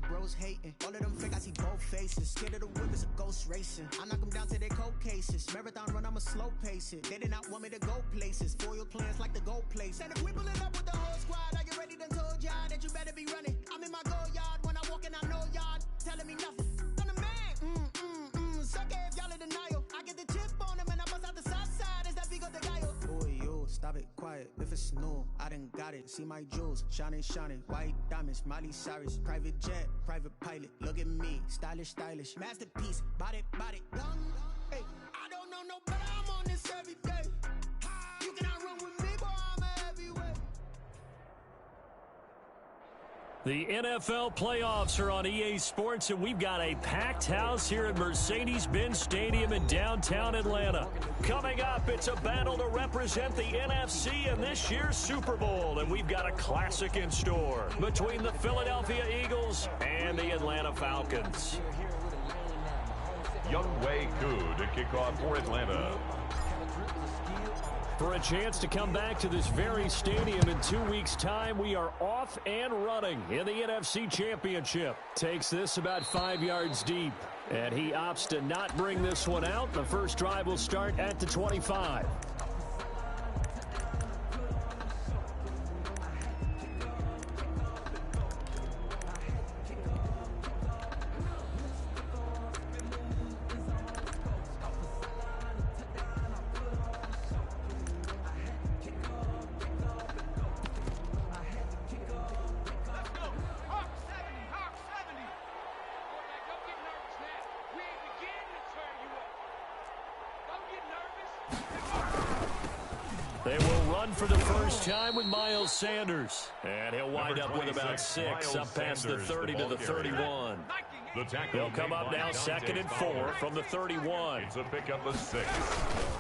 bros hating. All of them fake, I see both faces. Scared of the whip, it's a ghost racing. I knock them down to their cold cases. Marathon run, I'ma slow pace it. They did not want me to go places. Foil plans like the gold place. And if we pulling up with the whole squad, are you ready? Done told y'all that you better be running. I'm in my go yard when I walk in, I know y'all telling me nothing. I'm the man. Suck it if y'all in denial. I get the chip on them and I bust out the south side. Is that Vigo de Gallo? Boy, yo, stop it, quiet. If it's new, I done got it. See my jewels, shining, white diamonds, Miley Cyrus, private jet, private pilot. Look at me, stylish, masterpiece, body, young. Hey, I don't know no better. I'm on this every day. You cannot run with me, boy. I'm a heavyweight. The NFL playoffs are on EA Sports, and we've got a packed house here at Mercedes-Benz Stadium in downtown Atlanta. Coming up, it's a battle to represent the NFC in this year's Super Bowl, and we've got a classic in store between the Philadelphia Eagles and the Atlanta Falcons. Younghoe Koo to kick off for Atlanta. For a chance to come back to this very stadium in 2 weeks' time, we are off and running in the NFC Championship. Takes this about 5 yards deep, and he opts to not bring this one out. The first drive will start at the 25. They will run for the first time with Miles Sanders. And he'll wind up with about 6, up past the 30 to the 31. He'll come up now 2nd and 4 from the 31. It's a pickup of 6.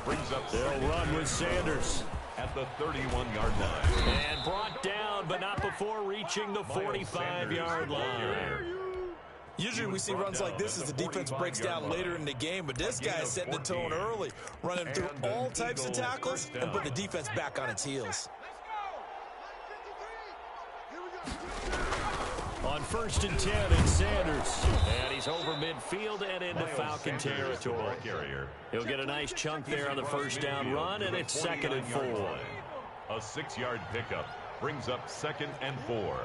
Brings up they'll run with Sanders at the 31-yard line. And brought down, but not before reaching the 45-yard line. Usually we see runs like this as the defense breaks down later in the game, but this guy is setting the tone early, running through all types of tackles and putting the defense back on its heels. On 1st and 10, it's Sanders. And he's over midfield and into Falcon territory. He'll get a nice chunk there on the first down run, and it's 2nd and 4. A 6-yard pickup brings up 2nd and 4.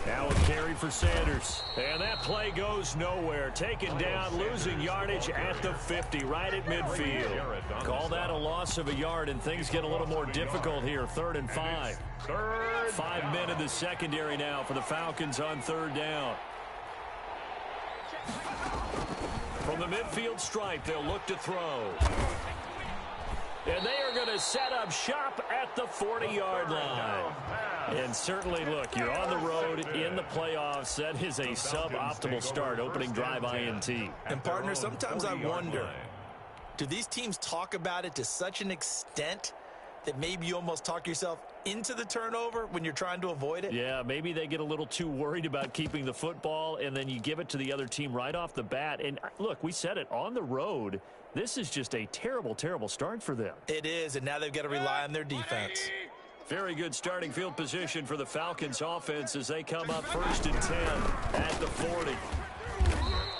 Now a carry for Sanders. And that play goes nowhere. Taken down, losing yardage at the 50, right at midfield. Call that a loss of a yard, and things get a little more difficult here. 3rd and 5. 5 men in the secondary now for the Falcons on 3rd down. From the midfield stripe, they'll look to throw. And they are going to set up shop at the 40-yard line. And certainly, look, you're on the road in the playoffs. That is a suboptimal start, opening drive INT. And, partner, sometimes I wonder, do these teams talk about it to such an extent that maybe you almost talk yourself into the turnover when you're trying to avoid it? Yeah, maybe they get a little too worried about keeping the football, and then you give it to the other team right off the bat. And, look, we said it, on the road, this is just a terrible, terrible start for them. It is, and now they've got to rely on their defense. Very good starting field position for the Falcons offense as they come up 1st and 10 at the 40.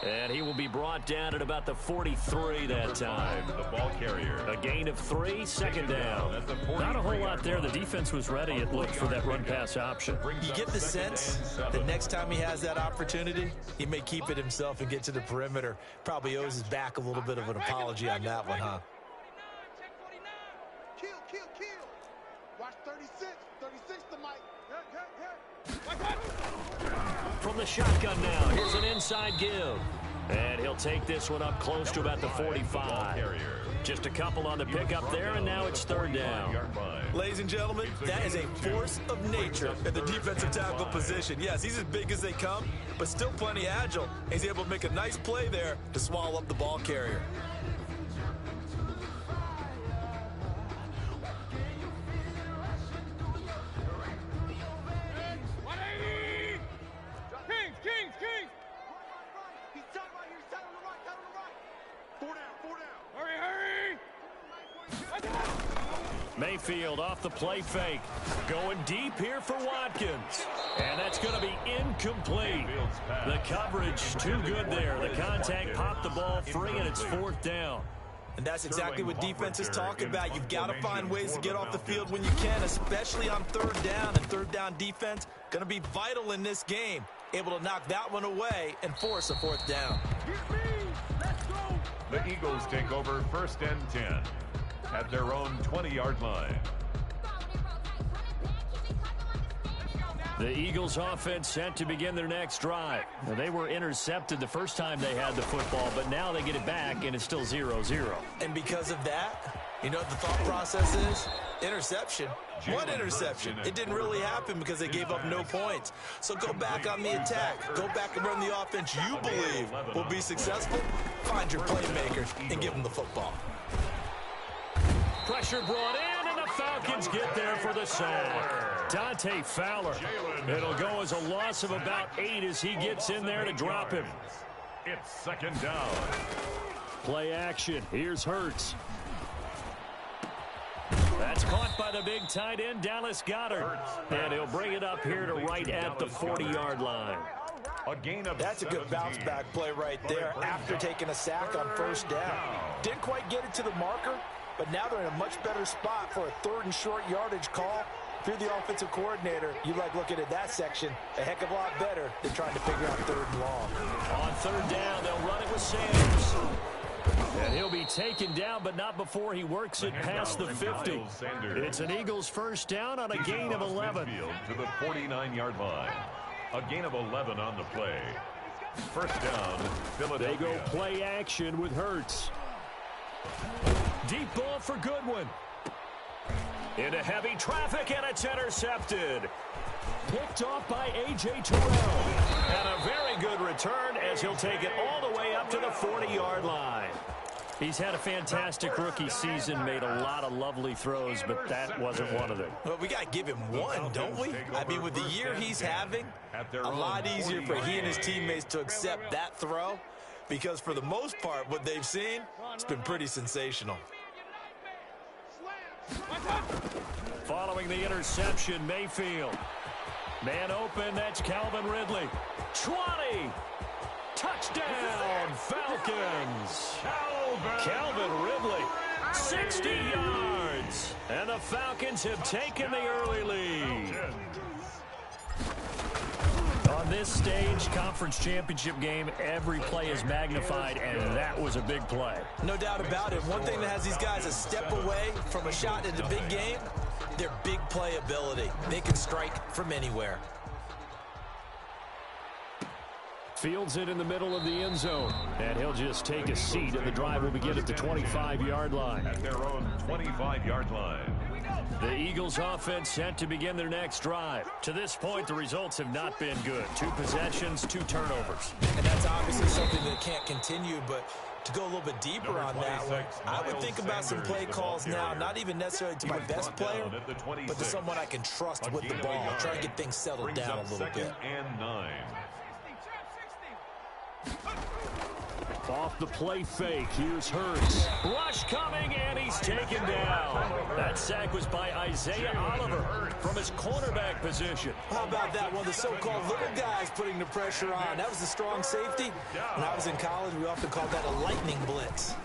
And he will be brought down at about the 43 that time. The ball carrier. A gain of 3, 2nd down. Not a whole lot there. The defense was ready, it looked, for that run-pass option. You get the sense that next time he has that opportunity, he may keep it himself and get to the perimeter. Probably owes his back a little bit of an apology on that one, huh? Watch 36 to Mike. From the shotgun now, here's an inside give. And he'll take this one up close to about the 45. Just a couple on the pickup there, and now it's 3rd down. Ladies and gentlemen, that is a force of nature in the defensive tackle position. Yes, he's as big as they come, but still plenty agile. He's able to make a nice play there to swallow up the ball carrier. Kings! He's down right here. He's down on the right. 4 down. Hurry! Mayfield off the play fake. Going deep here for Watkins. And that's going to be incomplete. The coverage too good there. The contact popped the ball free, and it's 4th down. And that's exactly what defenses talk about. You've got to find ways to get off the field when you can, especially on 3rd down. And 3rd down defense going to be vital in this game. Able to knock that one away and force a 4th down. The Eagles take over 1st and 10 at their own 20-yard line. The Eagles offense set to begin their next drive. Now, they were intercepted the first time they had the football, but now they get it back, and it's still 0-0. And because of that, you know what the thought process is? Interception. What interception? It didn't really happen because they gave up no points. So go back on the attack. Go back and run the offense you believe will be successful. Find your playmakers and give them the football. Pressure brought in, and the Falcons get there for the sack. Dante Fowler. It'll go as a loss of about 8 as he gets in there to drop him. It's 2nd down. Play action. Here's Hurts. That's caught by the big tight end, Dallas Goedert. And he'll bring it up here to right at the 40-yard line. That's a good bounce-back play right there after taking a sack on 1st down. Didn't quite get it to the marker, but now they're in a much better spot for a 3rd and short yardage call. If you're the offensive coordinator, you like looking at that section a heck of a lot better than trying to figure out 3rd and long. On 3rd down, they'll run it with Sanders. And he'll be taken down, but not before he works it past the 50. It's an Eagles 1st down on a gain of 11. To the 49-yard line. A gain of 11 on the play. 1st down, Philadelphia. They go play action with Hurts. Deep ball for Goodwin. Into heavy traffic, and it's intercepted. Picked off by A.J. Terrell. And a very good return as he'll take it all the way up to the 40-yard line. He's had a fantastic rookie season, made a lot of lovely throws, but that wasn't one of them. Well, we got to give him one, don't we? I mean, with the year he's having, a lot easier for he and his teammates to accept that throw, because for the most part, what they've seen, it's been pretty sensational. Following the interception, Mayfield. Man open, that's Calvin Ridley. 20! Touchdown, Falcons! Calvin Ridley, 60 yards. And the Falcons have taken the early lead. On this stage, conference championship game, every play is magnified, and that was a big play. No doubt about it. One thing that has these guys a step away from a shot in the big game, their big play ability. They can strike from anywhere. Fields it in the middle of the end zone, and he'll just take a seat, and the drive will begin at the 25-yard line. At their own 25-yard line. The Eagles offense set to begin their next drive. To this point, the results have not been good. 2 possessions, 2 turnovers. And that's obviously something that can't continue, but to go a little bit deeper on that one, I would think about some play calls now, not even necessarily to my best player, but to someone I can trust with the ball. Try and get things settled down a little bit. And 9. Off the play fake, here's Hurts. Rush coming, and he's taken down. That sack was by Isaiah Oliver from his cornerback position. How about that one? The so-called little guys putting the pressure on. That was the strong safety. When I was in college, we often called that a lightning blitz.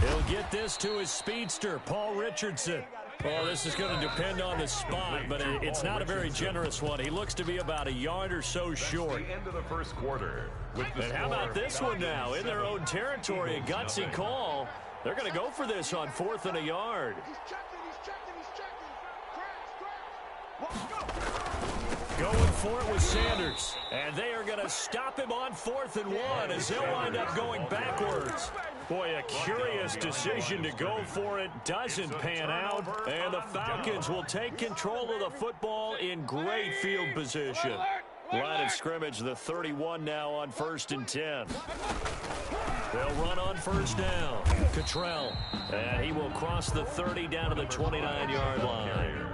He'll get this to his speedster, Paul Richardson. Well, this is going to depend on the spot, but it's not a very generous one. He looks to be about a yard or so short. The end of the first quarter. And how about this one now? In their own territory, a gutsy call. They're going to go for this on 4th and a yard. Going for it with Sanders. And they are going to stop him on 4th and 1 as they'll wind up going backwards. Boy, a curious decision to go for it. Doesn't pan out. And the Falcons will take control of the football in great field position. Line of scrimmage, the 31 now on 1st and 10. They'll run on 1st down. Cottrell. And he will cross the 30 down to the 29-yard line.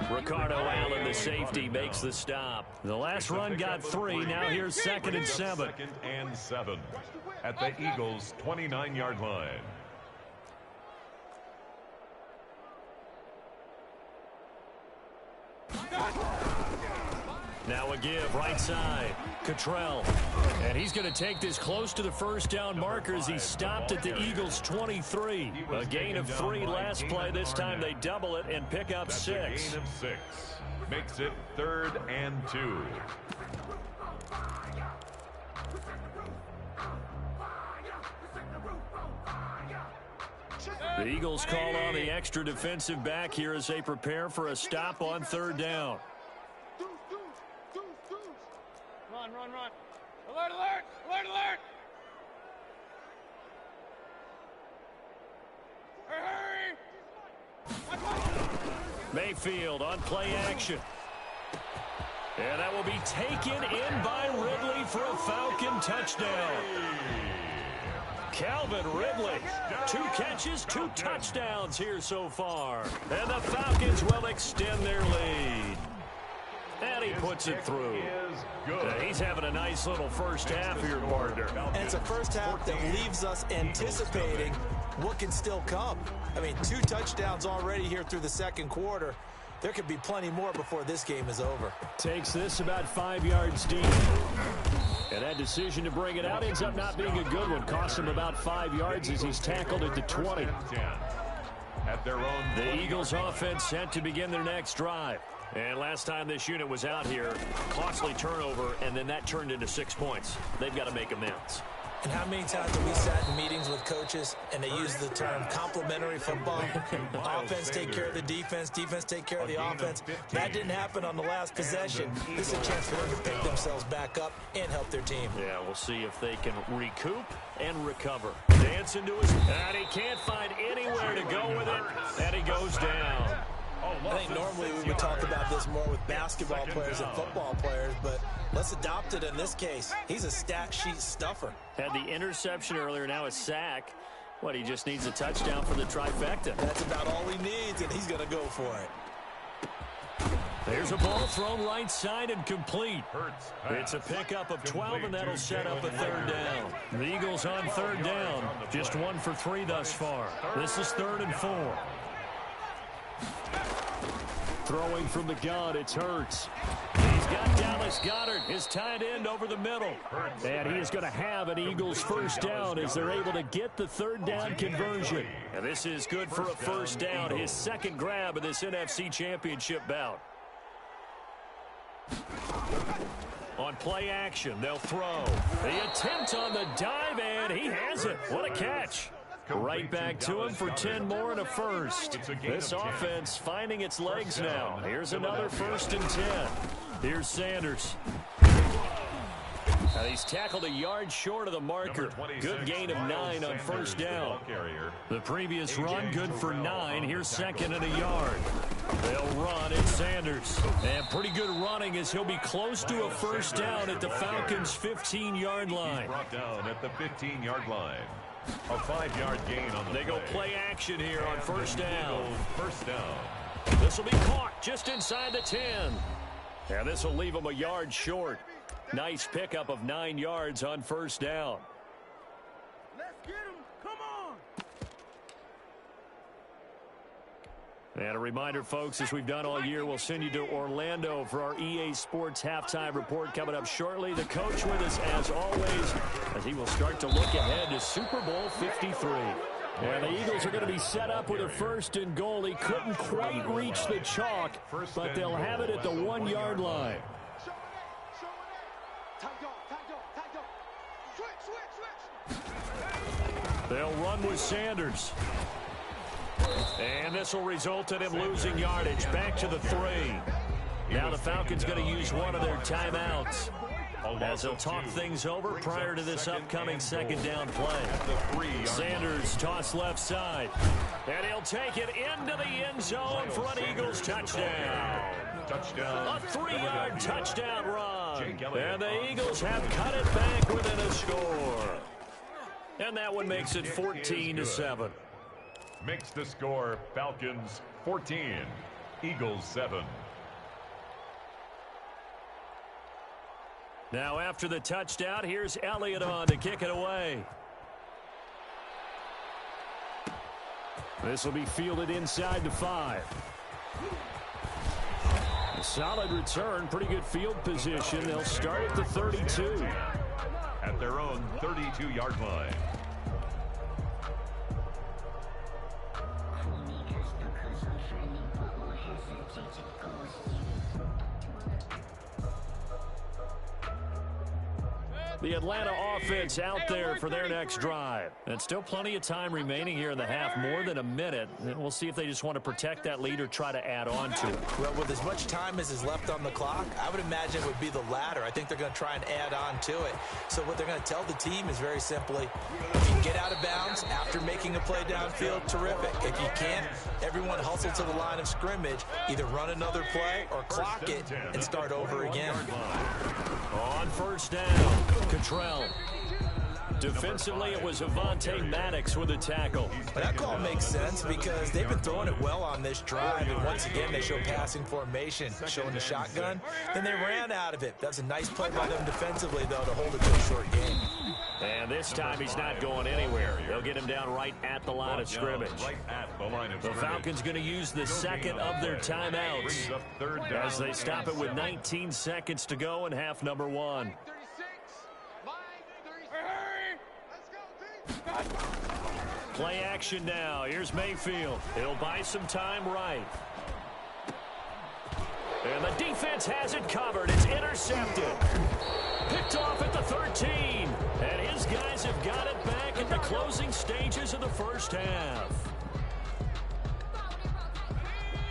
Ricardo Allen, the safety, makes the stop. The last run got 3. Now here's 2nd and 7. 2nd and 7 at the Eagles' 29-yard line. Now a give right side. Cottrell. And he's going to take this close to the first down marker as he stopped at the Eagles' 23. A gain of 3 last play. This time they double it and pick up 6. A gain of 6. Makes it 3rd and 2. The Eagles call on the extra defensive back here as they prepare for a stop on 3rd down. Run, run, run. Alert, alert, alert, alert. Hurry, hurry. Mayfield on play action. And that will be taken in by Ridley for a Falcon touchdown. Calvin Ridley, 2 catches, 2 touchdowns here so far. And the Falcons will extend their lead. And he puts it through. He's having a nice little first half here, partner. And it's a first half that leaves us anticipating what can still come. I mean, 2 touchdowns already here through the second quarter. There could be plenty more before this game is over. Takes this about 5 yards deep. And that decision to bring it out ends up not being a good one. Costs him about 5 yards as he's tackled at the 20. At their own the Eagles offense set to begin their next drive. And last time this unit was out here, costly turnover, and then that turned into 6 points. They've got to make amends. And how many times have we sat in meetings with coaches and they use the term complementary football? Offense take care of the defense, defense take care of the offense. That didn't happen on the last possession. This is a chance for them to pick themselves back up and help their team. Yeah, we'll see if they can recoup and recover. Dance into his, and he can't find anywhere to go with it, and he goes down. I think normally we would talk about this more with basketball players and football players, but let's adopt it in this case. He's a stat sheet stuffer. Had the interception earlier, now a sack. What, he just needs a touchdown for the trifecta. That's about all he needs, and he's going to go for it. There's a ball thrown right side and complete. It's a pickup of 12, and that'll set up a 3rd down. The Eagles on 3rd down. Just 1 for 3 thus far. This is 3rd and 4. Throwing from the gun, it's Hurts. He's got Dallas Goedert, his tight end, over the middle. And he is going to have an Eagles first down as they're able to get the 3rd down conversion. And this is good for a first down, his 2nd grab of this NFC Championship bout. On play action, they'll throw. The attempt on the dive, and he has it. What a catch. Right back to him for 10 more and a first. This offense finding its legs now. Here's another 1st and 10. Here's Sanders. Now he's tackled a yard short of the marker. Good gain of 9 on 1st down. The previous run, good for 9. Here's 2nd and a yard. They'll run. It's Sanders. And pretty good running as he'll be close to a 1st down at the Falcons' 15-yard line. Brought down at the 15-yard line. A 5-yard gain on the They go play action here on 1st down. First down. This will be caught just inside the 10. And this will leave them a yard short. Nice pickup of 9 yards on 1st down. Let's get him. Come on. And a reminder, folks, as we've done all year, we'll send you to Orlando for our EA Sports halftime report coming up shortly. The coach with us, as always, as he will start to look ahead to Super Bowl 53. And the Eagles are going to be set up with a 1st and goal. He couldn't quite reach the chalk, but they'll have it at the 1-yard line. They'll run with Sanders. And this will result in him losing yardage. Back to the 3. Now the Falcons going to use one of their timeouts as they'll talk things over prior to this upcoming 2nd down play. Sanders toss left side. And he'll take it into the end zone for an Eagles touchdown. A 3-yard touchdown run. And the Eagles have cut it back within a score. And that one makes it 14-7. Makes the score Falcons 14, Eagles 7. Now after the touchdown, here's Elliott on to kick it away. This will be fielded inside the 5. Solid return, pretty good field position. They'll start at the 32. At their own 32-yard line. The Atlanta offense out there for their next drive. And still plenty of time remaining here in the half, more than a minute. And we'll see if they just want to protect that lead or try to add on to it. Well, with as much time as is left on the clock, I would imagine it would be the latter. I think they're going to try and add on to it. So what they're going to tell the team is very simply, if you can get out of bounds after making a play downfield, terrific. If you can't, everyone hustle to the line of scrimmage, either run another play or clock it and start over again. On first down, Cottrell. Defensively, it was Avonte Maddox with a tackle. That call makes sense because they've been throwing it well on this drive, and once again they show passing formation, showing the shotgun. Then they ran out of it. That's a nice play by them defensively, though, to hold it to a short game. And this time he's not going anywhere. They'll get him down right at the line of scrimmage. The Falcons going to use the second of their timeouts as they stop it with 19 seconds to go in half number 1. Play action now. Here's Mayfield. He'll buy some time right. And the defense has it covered. It's intercepted. Picked off at the 13. And his guys have got it back in the closing stages of the first half.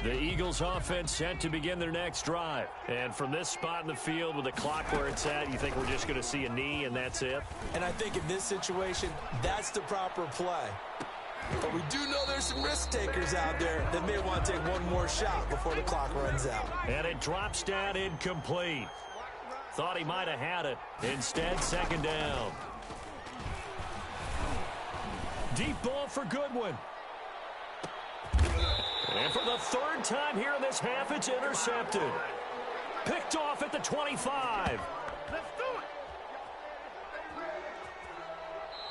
The Eagles offense set to begin their next drive. And from this spot in the field with the clock where it's at, you think we're just going to see a knee and that's it? And I think in this situation, that's the proper play. But we do know there's some risk takers out there that may want to take one more shot before the clock runs out. And it drops down incomplete. Thought he might have had it. Instead, second down. Deep ball for Goodwin. And for the third time here in this half, it's intercepted. Picked off at the 25. Let's do it.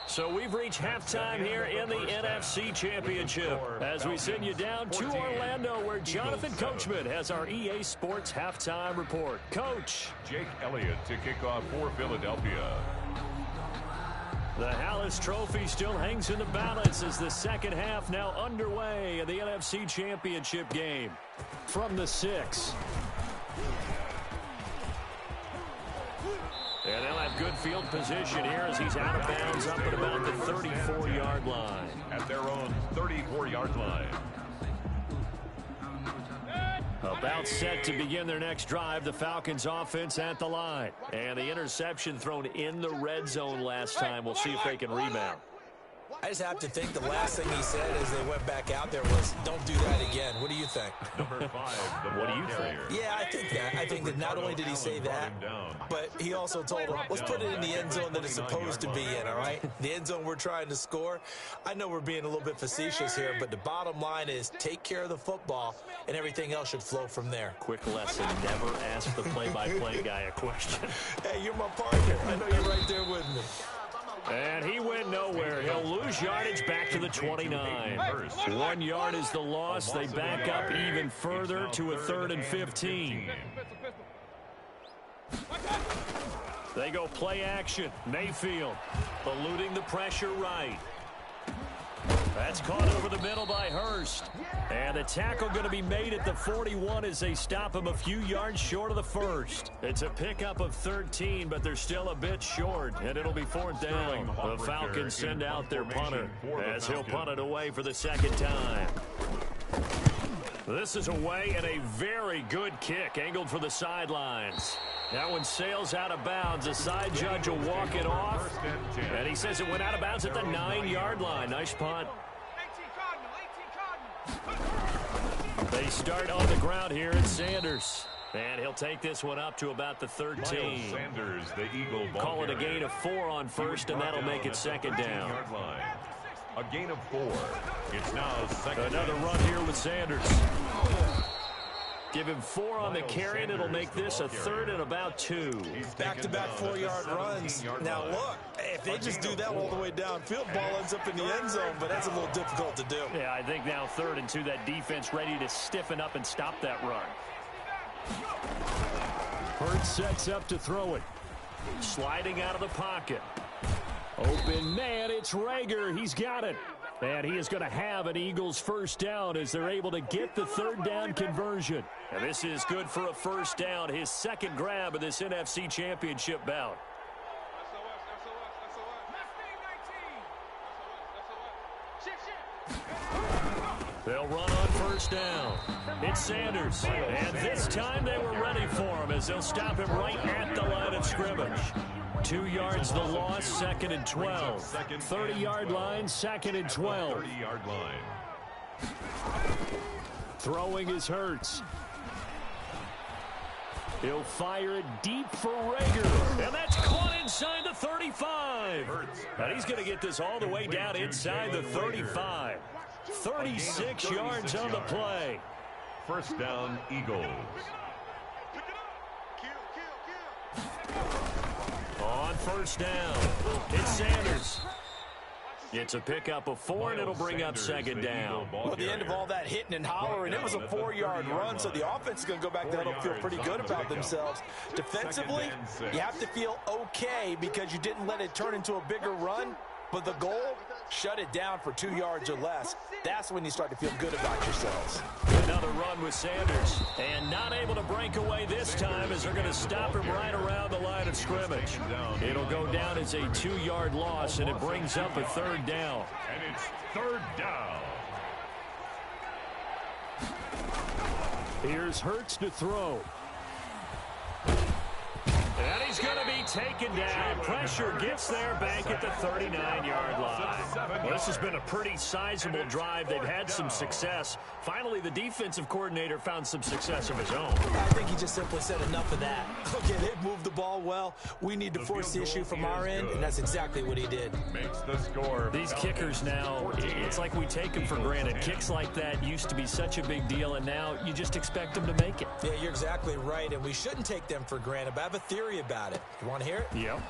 So we've reached halftime here in the NFC Championship as we send you down to Orlando where Jonathan Coachman has our EA Sports halftime report. Coach. Jake Elliott to kick off for Philadelphia. The Hallis Trophy still hangs in the balance as the second half now underway in the NFC Championship game. From the 6. And they'll have good field position here as he's out of bounds up at about the 34-yard line. At their own 34-yard line. About set to begin their next drive, the Falcons offense at the line. And the interception thrown in the red zone last time. We'll see if they can rebound. I just have to think the last thing he said as they went back out there was, don't do that again. What do you think? Number 5, what do you think? Yeah, I think that. I think that not only did he say that, but he also told him, let's put it in the end zone that it's supposed to be in, all right? The end zone we're trying to score. I know we're being a little bit facetious here, but the bottom line is take care of the football, and everything else should flow from there. Quick lesson, never ask the play-by-play guy a question. Hey, you're my partner. I know you're right there with me. And he went nowhere. He'll lose yardage back to the 29. 1 yard is the loss. They back up even further to a 3rd and 15. They go play action. Mayfield eluding the pressure right. That's caught over the middle by Hurst. And the tackle going to be made at the 41 as they stop him a few yards short of the first. It's a pickup of 13, but they're still a bit short, and it'll be 4th down. The Falcons send out their punter as he'll punt it away for the second time. This is away and a very good kick angled for the sidelines. That one sails out of bounds. The side judge will walk it off. And he says it went out of bounds at the 9-yard line. Nice punt. They start on the ground here at Sanders. And he'll take this one up to about the 13. Sanders, the Eagle ball Call it a gain of 4 on first, and that'll make it second down. A gain of 4. It's now second. Another run here with Sanders. Give him 4 on the carry, and it'll make this a 3rd and about 2. Back-to-back 4-yard runs. Now, look, if they just do that all the way downfield, ball ends up in the end zone, but that's a little difficult to do. Yeah, I think now 3rd and 2, that defense ready to stiffen up and stop that run. Hurts sets up to throw it. Sliding out of the pocket. Open man, it's Rager. He's got it. And he is going to have an Eagles first down as they're able to get the third down conversion. And this is good for a first down, his second grab of this NFC Championship bout. They'll run on first down. It's Sanders. And this time they were ready for him as they'll stop him right at the line of scrimmage. 2 yards the loss, 2nd and 12. 30-yard line, 2nd and 12. 30-yard line. Throwing is Hurts. He'll fire it deep for Rager. And that's caught inside the 35. And he's going to get this all the way down inside the 35. 36 yards on the play. First down, Eagles. On first down, it's Sanders. It's a pickup of 4, and it'll bring up second down. Well, at the end of all that hitting and hollering, it was a 4-yard run, so the offense is going to go back there and feel pretty good about themselves. Defensively, you have to feel okay because you didn't let it turn into a bigger run, but the goal, shut it down for 2 yards or less. That's when you start to feel good about yourselves. Another run with Sanders, and not able to break away this time as they're going to stop him right around the line of scrimmage. It'll go down as a 2-yard loss, and it brings up a third down. And it's third down. Here's Hurts to throw. And he's going to be taken down. Pressure gets there back at the 39-yard line. Well, this has been a pretty sizable drive. They've had some success. Finally, the defensive coordinator found some success of his own. I think he just simply said enough of that. Okay, they've moved the ball well. We need to force the issue from our end, and that's exactly what he did. Makes the score. These kickers now, it's like we take them for granted. Kicks like that used to be such a big deal, and now you just expect them to make it. Yeah, you're exactly right, and we shouldn't take them for granted, but I have a theory about it. You want to hear it? Yep.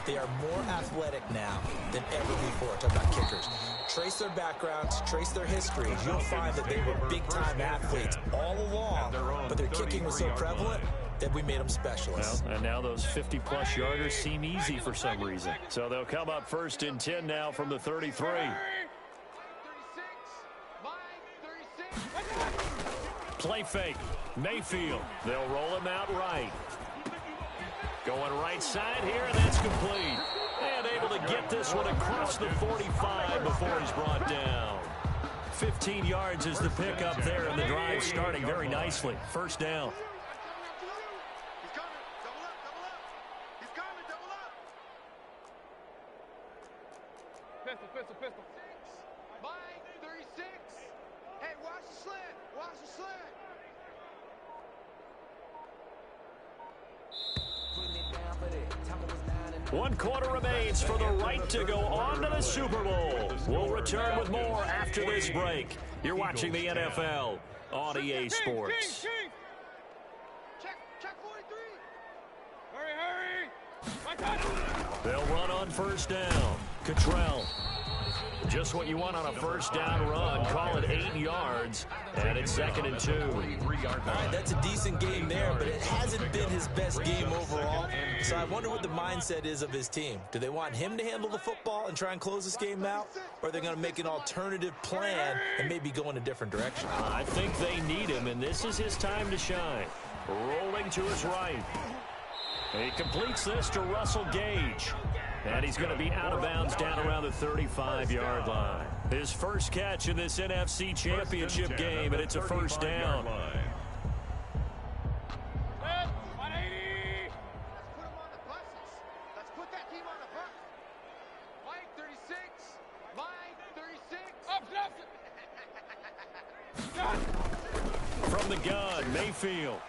They are more athletic now than ever before. Talk about kickers. Trace their backgrounds, trace their histories. You'll find that they were big-time athletes all along, but their kicking was so prevalent that we made them specialists. Well, and now those 50-plus yarders seem easy for some reason. So they'll come up first and 10 now from the 33. Play fake. Mayfield. They'll roll him out right. Going right side here, and that's complete. And able to get this one across the 45 before he's brought down. 15 yards is the pickup there, and the drive starting very nicely. First down. He's coming. Double up, double up. He's coming, double up. Pistol, pistol, pistol. Mike, 36. Hey, watch the slant. Watch the slant. One quarter remains for the right to go on to the Super Bowl. We'll return with more after this break. You're watching the NFL on EA Sports. Check 43. Hurry. They'll run on first down. Cottrell. Just what you want on a first down run. Call it 8 yards. And it's 2nd and 2. All right, that's a decent game there, but it hasn't been his best game overall. So I wonder what the mindset is of his team. Do they want him to handle the football and try and close this game out? Or are they going to make an alternative plan and maybe go in a different direction? I think they need him, and this is his time to shine. Rolling to his right. He completes this to Russell Gage. And he's going to be out of bounds down around the 35-yard line. His first catch in this NFC Championship game, and it's a first down. 180. Let's put him on the buses. Let's put that team on the bus. Mike, 36. Mike, 36. Up. From the gun, Mayfield.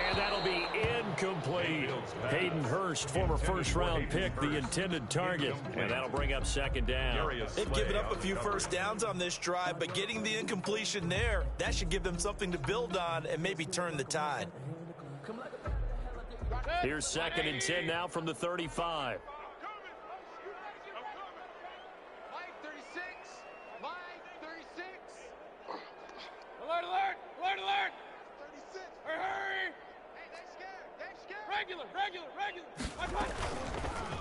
And that'll be incomplete. Hayden Hurst, former first-round pick, the intended target. And that'll bring up second down. They've given up a few first downs on this drive, but getting the incompletion there, that should give them something to build on and maybe turn the tide. Here's 2nd and 10 now from the 35. Mike, 36. Mike, 36. Alert, alert. Alert, alert. 36. Hurry, hurry. Regular.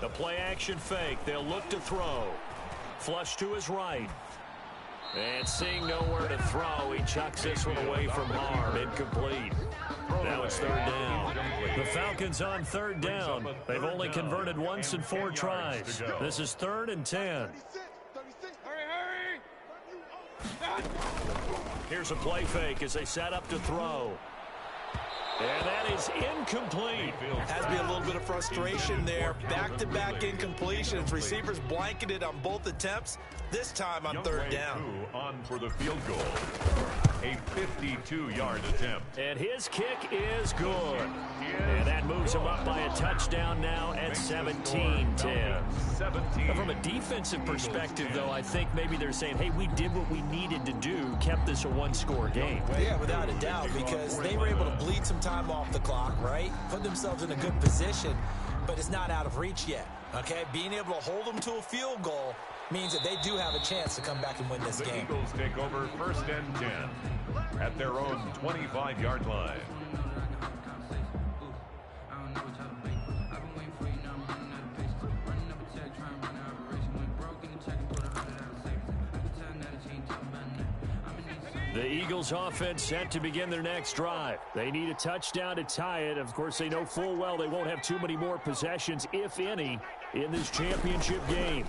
The play action fake. They'll look to throw. Flush to his right. And seeing nowhere to throw, he chucks this one away from harm. Incomplete. Now it's third down. The Falcons on third down. They've only converted once in 4 tries. This is 3rd and 10. Hurry! Here's a play fake as they set up to throw. And that is incomplete. Has to be a little bit of frustration there. Back-to-back incompletions. Receivers blanketed on both attempts. This time on third down. On for the field goal. A 52-yard attempt. And his kick is good. And that moves him up by a touchdown now at 17-10. From a defensive perspective, though, I think maybe they're saying, hey, we did what we needed to do, kept this a one-score game. Yeah, without a doubt, because they were able to bleed some time off the clock, right? Put themselves in a good position, but it's not out of reach yet, okay? Being able to hold them to a field goal means that they do have a chance to come back and win this game. The Eagles take over 1st and 10 at their own 25-yard line. The Eagles offense set to begin their next drive. They need a touchdown to tie it. Of course, they know full well they won't have too many more possessions, if any, in this championship game.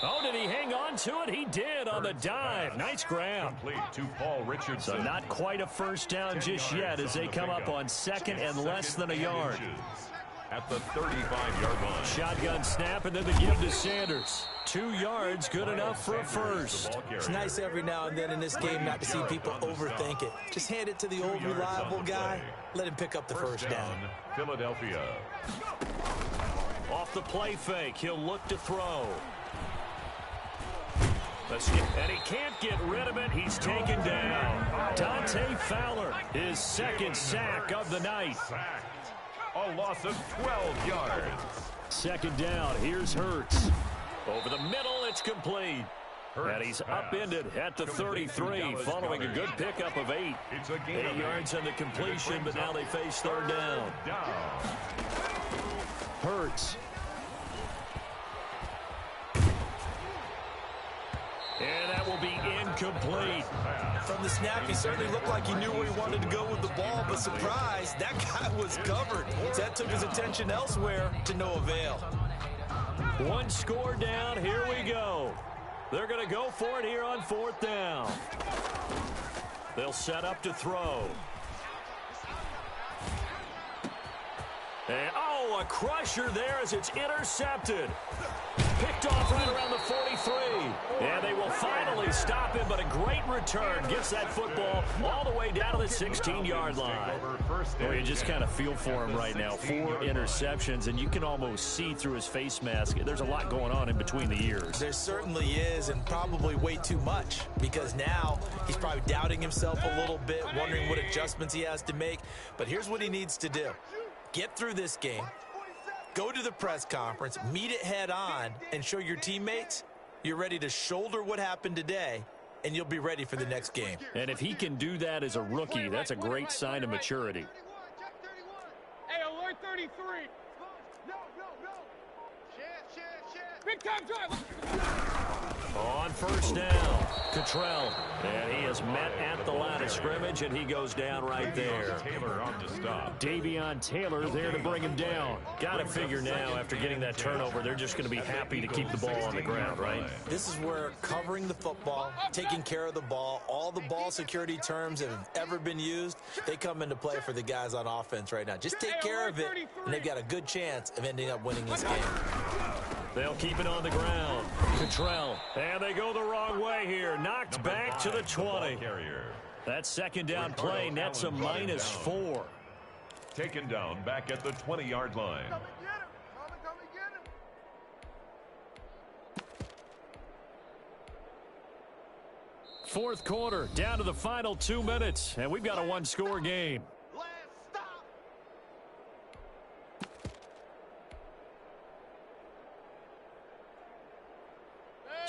Oh, did he hang on to it? He did on the dive. Nice grab. Complete to Paul Richardson. So not quite a first down just yet as they come up on 2nd and less than a yard. At the 35-yard line. Shotgun snap and then the give to Sanders. 2 yards, good enough for a first. It's nice every now and then in this game not to see people overthink it. Just hand it to the old reliable guy. Let him pick up the first down. Philadelphia. Off the play fake, he'll look to throw. And he can't get rid of it. He's taken down. Dante Fowler, his 2nd sack of the night. A loss of 12 yards. 2nd down. Here's Hurts. Over the middle, it's complete. And he's upended at the 33 following a good pickup of 8. 8 yards on the completion, but now they face third down. Hurts. And that will be incomplete. From the snap, he certainly looked like he knew where he wanted to go with the ball, but surprise, that guy was covered. That took his attention elsewhere to no avail. 1 score down. Here we go. They're going to go for it here on 4th down. They'll set up to throw. And, a crusher there as it's intercepted. Picked off right around the 43. And they will finally stop him, but a great return gets that football all the way down to the 16-yard line. Well, you just kind of feel for him right now. 4 interceptions, and you can almost see through his face mask. There's a lot going on in between the ears. There certainly is, and probably way too much, because now he's probably doubting himself a little bit, wondering what adjustments he has to make. But here's what he needs to do. Get through this game. Go to the press conference, meet it head on, and show your teammates you're ready to shoulder what happened today, and you'll be ready for the next game. And if he can do that as a rookie, that's a great sign of maturity. Hey, alert 33. No. Big time drive. On 1st down, Cottrell. And he is met at the line of scrimmage, and he goes down right there. Taylor on the stop. Davion Taylor there to bring him down. Got to figure now, after getting that turnover, they're just going to be happy to keep the ball on the ground, right? This is where covering the football, taking care of the ball, all the ball security terms that have ever been used, they come into play for the guys on offense right now. Just take care of it, and they've got a good chance of ending up winning this game. They'll keep it on the ground. Cottrell. And they go the wrong way here. Knocked back to the 20. That 2nd down play nets a -4. Taken down back at the 20-yard line. Come and get him. 4th quarter, down to the final 2 minutes, and we've got a 1-score game.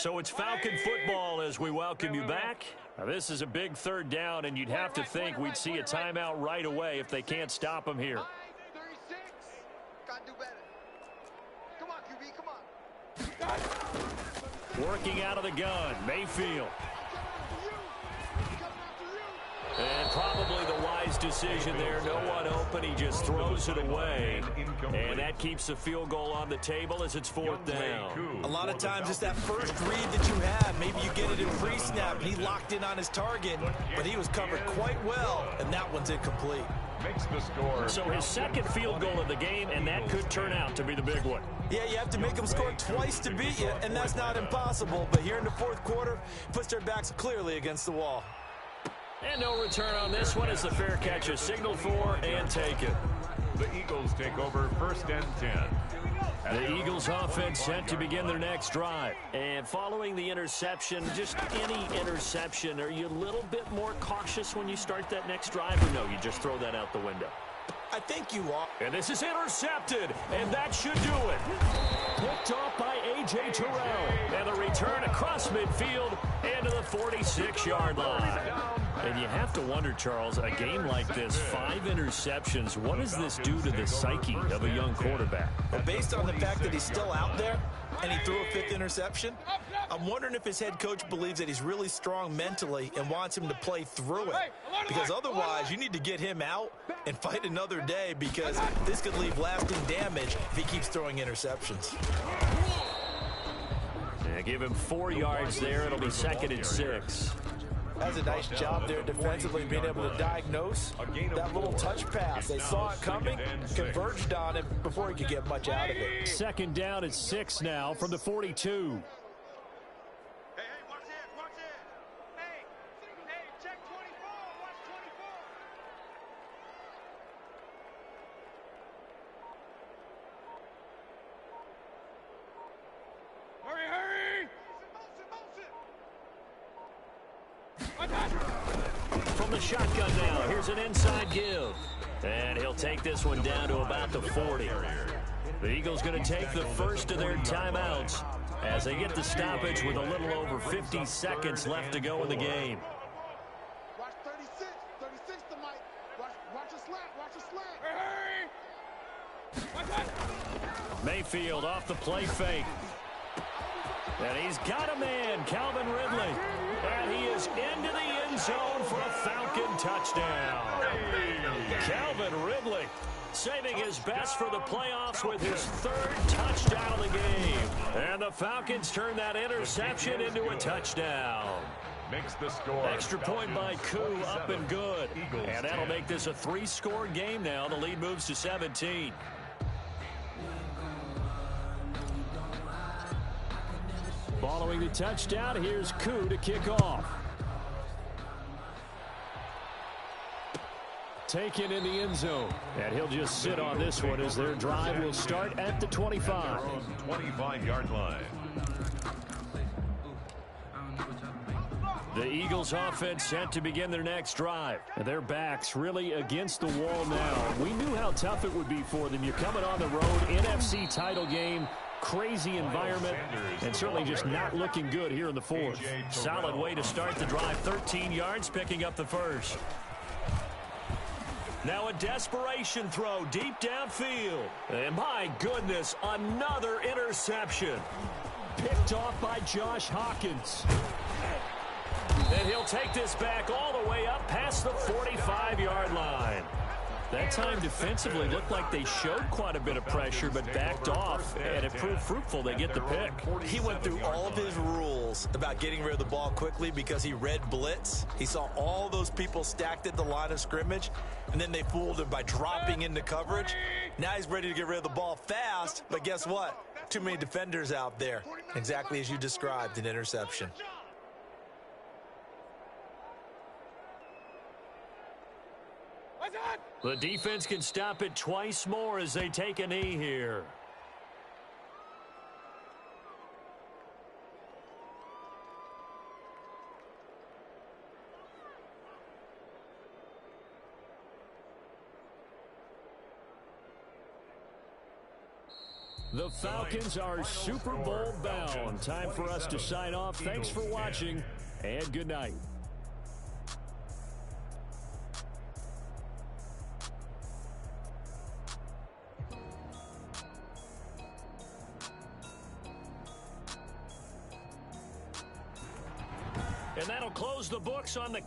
So it's Falcon football as we welcome you back. Now, this is a big third down, and you'd have to think we'd see a timeout right away if they can't stop him here. 36. Gotta do better. Come on, QB, come on. Working out of the gun, Mayfield. And probably the wise decision there. No one open. He just throws it away. And that keeps the field goal on the table as it's 4th down. A lot of times it's that first read that you have. Maybe you get it in pre-snap, and he locked in on his target, but he was covered quite well, and that one's incomplete. Makes the score. So his second field goal of the game, and that could turn out to be the big one. Yeah, you have to make them score twice to beat you, and that's not impossible. But here in the fourth quarter, puts their backs clearly against the wall. And no return on this one as the fair catch is signaled for and taken. The Eagles take over 1st and 10. The Eagles offense set to begin their next drive. And following the interception, just any interception, are you a little bit more cautious when you start that next drive, or no, you just throw that out the window? I think you are. And this is intercepted, and that should do it. Picked off by A.J. Terrell. And the return across midfield into the 46-yard line. And you have to wonder, Charles, a game like this, 5 interceptions, what does this do to the psyche of a young quarterback? Well, based on the fact that he's still out there and he threw a 5th interception, I'm wondering if his head coach believes that he's really strong mentally and wants him to play through it. Because otherwise, you need to get him out and fight another day, because this could leave lasting damage if he keeps throwing interceptions. Yeah, give him 4 yards there. It'll be 2nd and 6. That's a nice job there defensively, being able to diagnose that little touch pass. They saw it coming, converged on him before he could get much out of it. 2nd down and 6 now from the 42. Hey, watch it. Hey, check 24. Watch 24. Hurry. From the shotgun now, here's an inside give. And he'll take this one down to about the 40. The Eagles going to take the first of their timeouts as they get the stoppage with a little over 50 seconds left to go in the game. Watch 36. 36 to Mike. Watch a slant. Hurry. Mayfield off the play fake. And he's got a man, Calvin Ridley. And he is into the end zone for a Falcon touchdown. Calvin Ridley saving his best for the playoffs with his 3rd touchdown of the game. And the Falcons turn that interception into a touchdown. Makes the score. Extra point by Koo, up and good. And that'll make this a 3-score game now. The lead moves to 17. Following the touchdown, here's Koo to kick off. Taken in the end zone. And he'll just sit on this one as their drive will start at the 25. 25-yard line. The Eagles offense set to begin their next drive. And their backs really against the wall now. We knew how tough it would be for them. You're coming on the road, NFC title game, crazy environment, and certainly just not looking good here in the 4th. Solid way to start the drive. 13 yards, picking up the first. Now a desperation throw deep downfield. And my goodness, another interception. Picked off by Josh Hawkins. And he'll take this back all the way up past the 45-yard line. That time defensively looked like they showed quite a bit of pressure but backed off, and it proved fruitful. They get the pick. He went through all of his rules about getting rid of the ball quickly because he read blitz. He saw all those people stacked at the line of scrimmage, and then they fooled him by dropping into coverage. Now he's ready to get rid of the ball fast, but guess what? Too many defenders out there. Exactly as you described, an interception. The defense can stop it twice more as they take a knee here. The Falcons are Super Bowl bound. Time for us to sign off. Thanks for watching, and good night. And that'll close the books on the